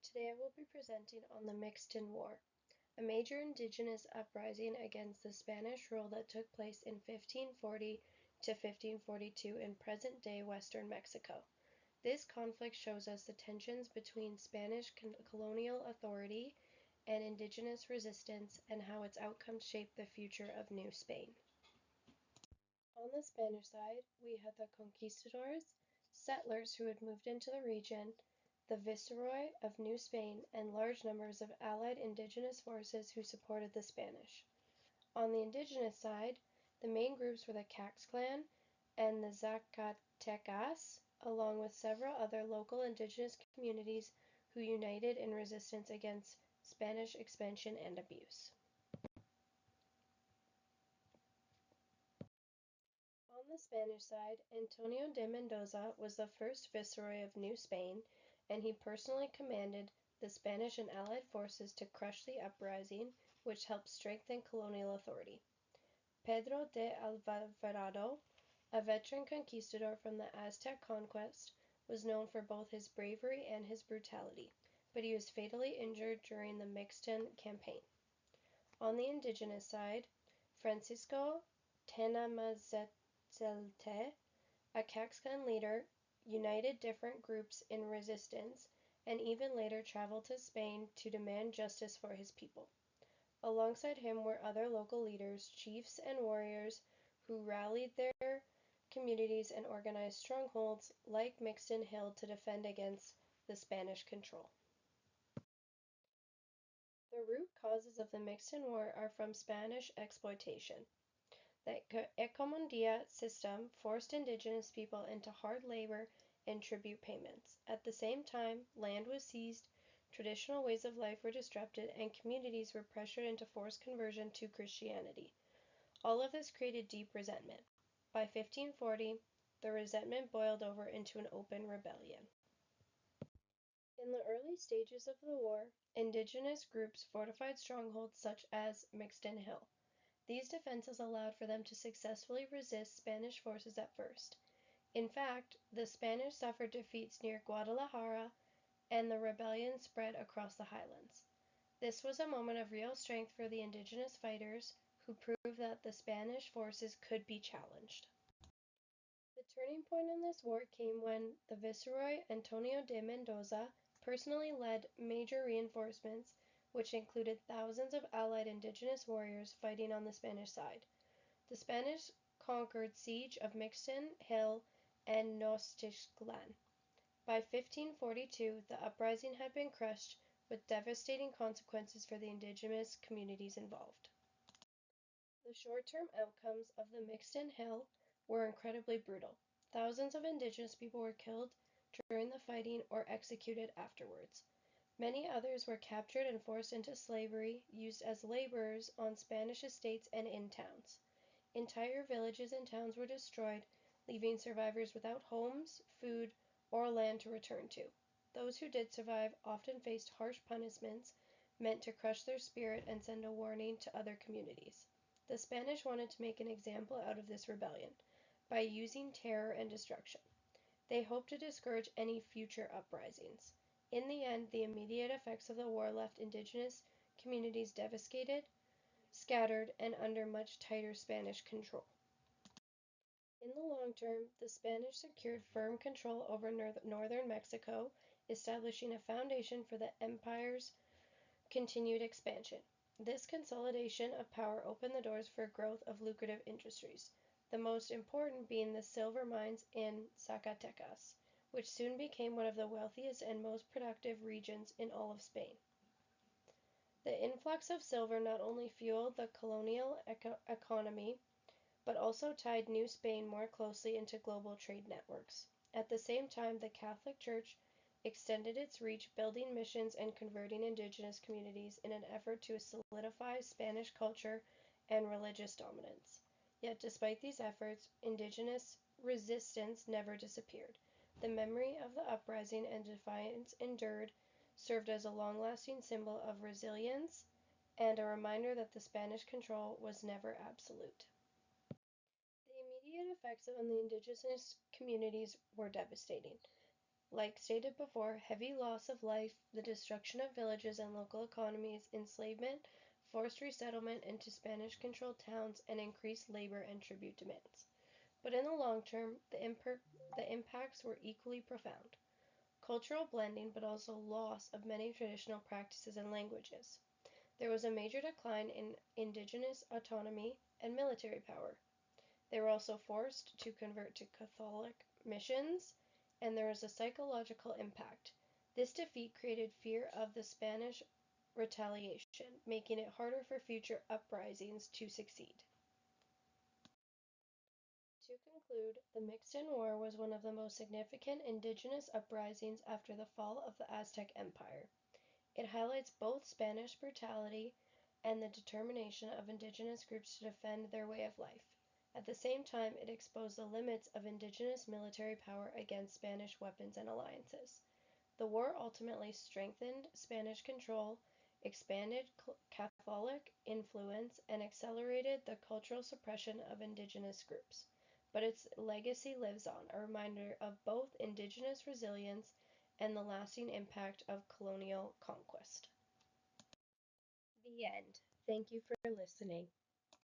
Today I will be presenting on the Mixton War, a major indigenous uprising against the Spanish rule that took place in 1540 to 1542 in present-day western Mexico. This conflict shows us the tensions between Spanish colonial authority and indigenous resistance and how its outcomes shaped the future of New Spain. On the Spanish side, we had the conquistadors, settlers who had moved into the region, the viceroy of New Spain, and large numbers of allied indigenous forces who supported the Spanish. On the indigenous side, the main groups were the Cax clan and the Zacatecas, along with several other local indigenous communities who united in resistance against Spanish expansion and abuse. On the Spanish side, Antonio de Mendoza was the first viceroy of New Spain, and he personally commanded the Spanish and allied forces to crush the uprising, which helped strengthen colonial authority. Pedro de Alvarado, a veteran conquistador from the Aztec conquest, was known for both his bravery and his brutality, but he was fatally injured during the Mixton campaign. On the indigenous side, Francisco Tenamazetzelte, a Caxcan leader, united different groups in resistance and even later traveled to Spain to demand justice for his people. Alongside him were other local leaders, chiefs, and warriors who rallied their communities and organized strongholds like Mixton Hill to defend against the Spanish control. The root causes of the Mixton War are from Spanish exploitation. The Encomienda system forced indigenous people into hard labor and tribute payments. At the same time, land was seized, traditional ways of life were disrupted, and communities were pressured into forced conversion to Christianity. All of this created deep resentment. By 1540, the resentment boiled over into an open rebellion. In the early stages of the war, indigenous groups fortified strongholds such as Mixton Hill. These defenses allowed for them to successfully resist Spanish forces at first. In fact, the Spanish suffered defeats near Guadalajara, and the rebellion spread across the highlands. This was a moment of real strength for the indigenous fighters, who proved that the Spanish forces could be challenged. The turning point in this war came when the Viceroy Antonio de Mendoza personally led major reinforcements, which included thousands of allied indigenous warriors fighting on the Spanish side. The Spanish conquered siege of Mixton Hill and Nochixtlan. By 1542, the uprising had been crushed, with devastating consequences for the indigenous communities involved. The short-term outcomes of the Mixton Hill were incredibly brutal. Thousands of indigenous people were killed during the fighting or executed afterwards. Many others were captured and forced into slavery, used as laborers on Spanish estates and in towns. Entire villages and towns were destroyed, leaving survivors without homes, food, or land to return to. Those who did survive often faced harsh punishments meant to crush their spirit and send a warning to other communities. The Spanish wanted to make an example out of this rebellion by using terror and destruction. They hoped to discourage any future uprisings. In the end, the immediate effects of the war left indigenous communities devastated, scattered, and under much tighter Spanish control. In the long term, the Spanish secured firm control over northern Mexico, establishing a foundation for the empire's continued expansion. This consolidation of power opened the doors for growth of lucrative industries, the most important being the silver mines in Zacatecas, which soon became one of the wealthiest and most productive regions in all of Spain. The influx of silver not only fueled the colonial economy, but also tied New Spain more closely into global trade networks. At the same time, the Catholic Church extended its reach, building missions and converting indigenous communities in an effort to solidify Spanish culture and religious dominance. Yet despite these efforts, indigenous resistance never disappeared. The memory of the uprising and defiance endured, served as a long-lasting symbol of resilience and a reminder that the Spanish control was never absolute. The immediate effects on the indigenous communities were devastating. Like stated before, heavy loss of life, the destruction of villages and local economies, enslavement, forced resettlement into Spanish-controlled towns, and increased labor and tribute demands. But in the long term, the impacts were equally profound. Cultural blending, but also loss of many traditional practices and languages. There was a major decline in indigenous autonomy and military power. They were also forced to convert to Catholic missions, and there was a psychological impact. This defeat created fear of the Spanish retaliation, making it harder for future uprisings to succeed. To conclude, the Mixton War was one of the most significant indigenous uprisings after the fall of the Aztec Empire. It highlights both Spanish brutality and the determination of indigenous groups to defend their way of life. At the same time, it exposed the limits of indigenous military power against Spanish weapons and alliances. The war ultimately strengthened Spanish control, expanded Catholic influence, and accelerated the cultural suppression of indigenous groups. But its legacy lives on, a reminder of both indigenous resilience and the lasting impact of colonial conquest. The end. Thank you for listening.